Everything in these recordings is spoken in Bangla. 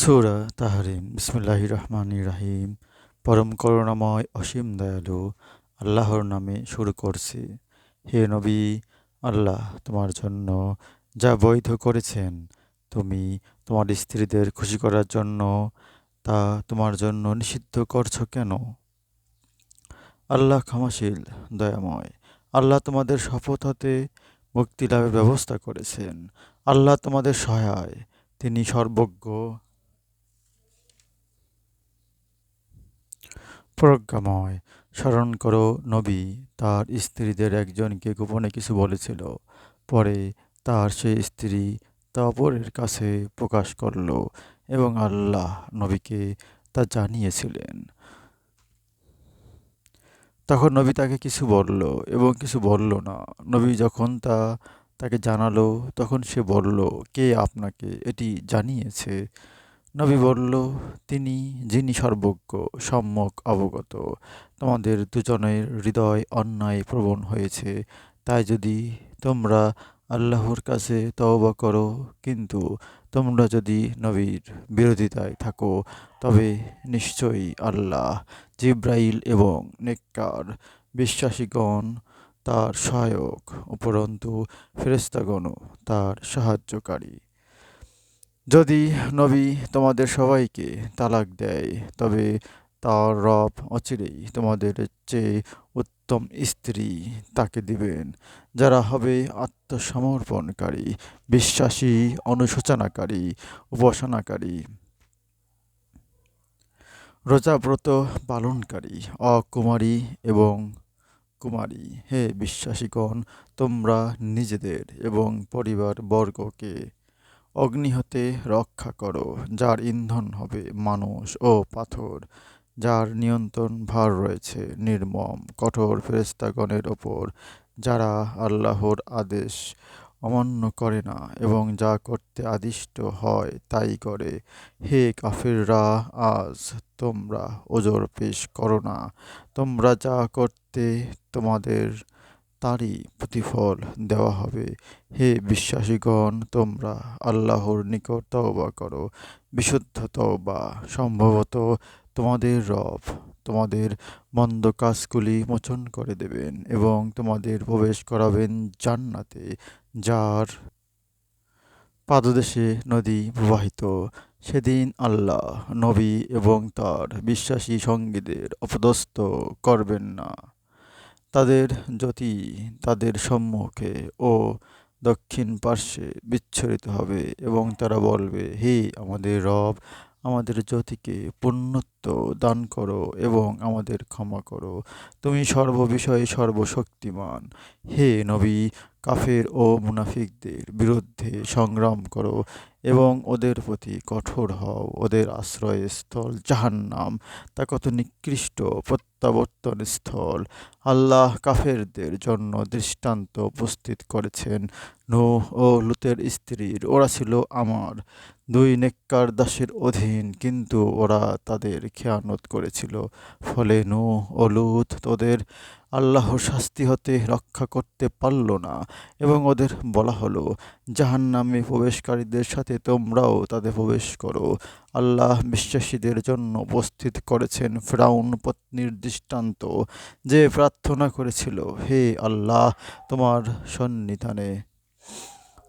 সূরা তাহরিম বিসমিল্লাহির রহমানির রহিম। পরম করুণাময় অসীম দয়ালু আল্লাহর নামে শুরু করছি। হে নবী, আল্লাহ তোমার জন্য যা বৈধ করেছেন, তুমি তোমার স্ত্রীদের খুশি করার জন্য তা তোমার জন্য নিষিদ্ধ করছো কেন? আল্লাহ ক্ষমাশীল, দয়াময়। আল্লাহ তোমাদের শপথ হতে মুক্তি লাভের ব্যবস্থা করেছেন। আল্লাহ তোমাদের সহায়, তিনি সর্বজ্ঞ প্রজ্ঞাময়। স্মরণ করো, নবী তার স্ত্রীদের একজনকে গোপনে কিছু বলেছিল। পরে তার সেই স্ত্রী তা অপরের কাছে প্রকাশ করল এবং আল্লাহ নবীকে তা জানিয়েছিলেন। তখন নবী তাকে কিছু বলল এবং কিছু বলল না। নবী যখন তাকে জানালো, তখন সে বলল, কে আপনাকে এটি জানিয়েছে? নবী বলল, তিনি যিনি সর্বজ্ঞ, সম্যক অবগত। তোমাদের দুজনের হৃদয় অন্যায় প্রবণ হয়েছে, তাই যদি তোমরা আল্লাহর কাছে তওবা করো, কিন্তু তোমরা যদি নবীর বিরোধিতায় থাকো, তবে নিশ্চয়ই আল্লাহ, জিব্রাইল এবং নেককার বিশ্বাসীগণ তার সহায়ক, উপরন্তু ফেরেশতাগণও তার সাহায্যকারী। যদি নবী তোমাদের সবাইকে তালাক দেয়, তবে তার রব অচিরেই তোমাদের চেয়ে উত্তম স্ত্রী তাকে দিবেন, যারা হবে আত্মসমর্পণকারী, বিশ্বাসী, অনুশোচনাকারী, উপাসনাকারী, রোজাব্রত পালনকারী, অকুমারী এবং কুমারী। হে বিশ্বাসীগণ, তোমরা নিজেদের এবং পরিবার বর্গকে অগ্নি হতে রক্ষা করো, যার ইন্ধন হবে মানুষ ও পাথর, যার নিয়ন্ত্রণ ভার রয়েছে নির্মম কঠোর ফেরেশতাগণের ওপর, যারা আল্লাহর আদেশ অমান্য করে না এবং যা করতে আদিষ্ট হয় তাই করে। হে কাফিররা, আজ তোমরা ওজর পেশ করো না। তোমরা যা করতে তোমাদের তারই প্রতিফল দেওয়া হবে। হে বিশ্বাসীগণ, তোমরা আল্লাহর নিকট তওবা করো, বিশুদ্ধ তওবা। সম্ভবত তোমাদের রব তোমাদের মন্দ কাজগুলি মোচন করে দেবেন এবং তোমাদের প্রবেশ করাবেন জান্নাতে, যার পাদদেশে নদী প্রবাহিত। সেদিন আল্লাহ নবী এবং তার বিশ্বাসী সঙ্গীদের অপদস্থ করবেন না। তাদের জ্যোতি তাদের সম্মুখে ও দক্ষিণ পার্শ্বে বিচ্ছুরিত হবে এবং তারা বলবে, হে আমাদের রব, আমাদের জ্যোতিকে পুণ্যত্ব দান করো এবং আমাদের ক্ষমা করো। তুমি সর্ববিষয়ে সর্বশক্তিমান। হে নবী, কাফের ও মুনাফিকদের বিরুদ্ধে সংগ্রাম করো এবং ওদের প্রতি কঠোর হও। ওদের আশ্রয়স্থল জাহান্নাম, তা কত নিকৃষ্ট প্রত্যাবর্তন স্থল। আল্লাহ কাফেরদের জন্য দৃষ্টান্ত উপস্থিত করেছেন। নূহ ও লূতের স্ত্রীর, ওরা ছিল আমার দুই নেককার দাসের অধীন, কিন্তু ওরা তাদের খেয়ানত করেছিল। ফলে নূহ ও লূত ওদের আল্লাহর শাস্তি হতে রক্ষা করতে পারল না এবং ওদের বলা হলো, জাহান্নামে প্রবেশকারীদের সাথে তোমরাও তাতে প্রবেশ করো। আল্লাহ বিশ্বাসীদের জন্য উপস্থিত করেছেন ফিরআউন পত্নীর দৃষ্টান্ত, যে প্রার্থনা করেছিল, হে আল্লাহ, তোমার সন্নিধানে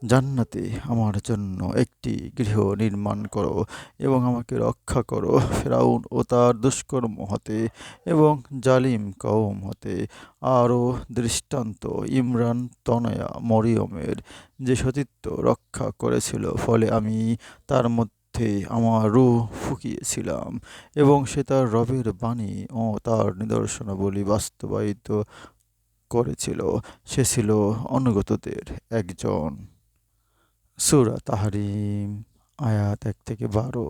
জান্নাতে আমার জন্য একটি গৃহ নির্মাণ করো এবং আমাকে রক্ষা করো ফিরআউন ও তার দুষ্কর্ম হতে এবং জালিম কওম হতে। আরও দৃষ্টান্ত, ইমরান তনয়া মরিয়মের, যে সতীত্ব রক্ষা করেছিল, ফলে আমি তার মধ্যে আমার রূহ ফুঁকিয়েছিলাম এবং সে তার রবের বাণী ও তার নিদর্শনাবলী বাস্তবায়িত করেছিল। সে ছিল অনুগতদের একজন। সূরা তাহরিম আয়াত 1 থেকে 12।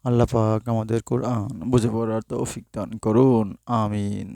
আল্লাহ পাক আমাদের কোরআন বুঝে পড়ার তৌফিক দান করুন। আমিন।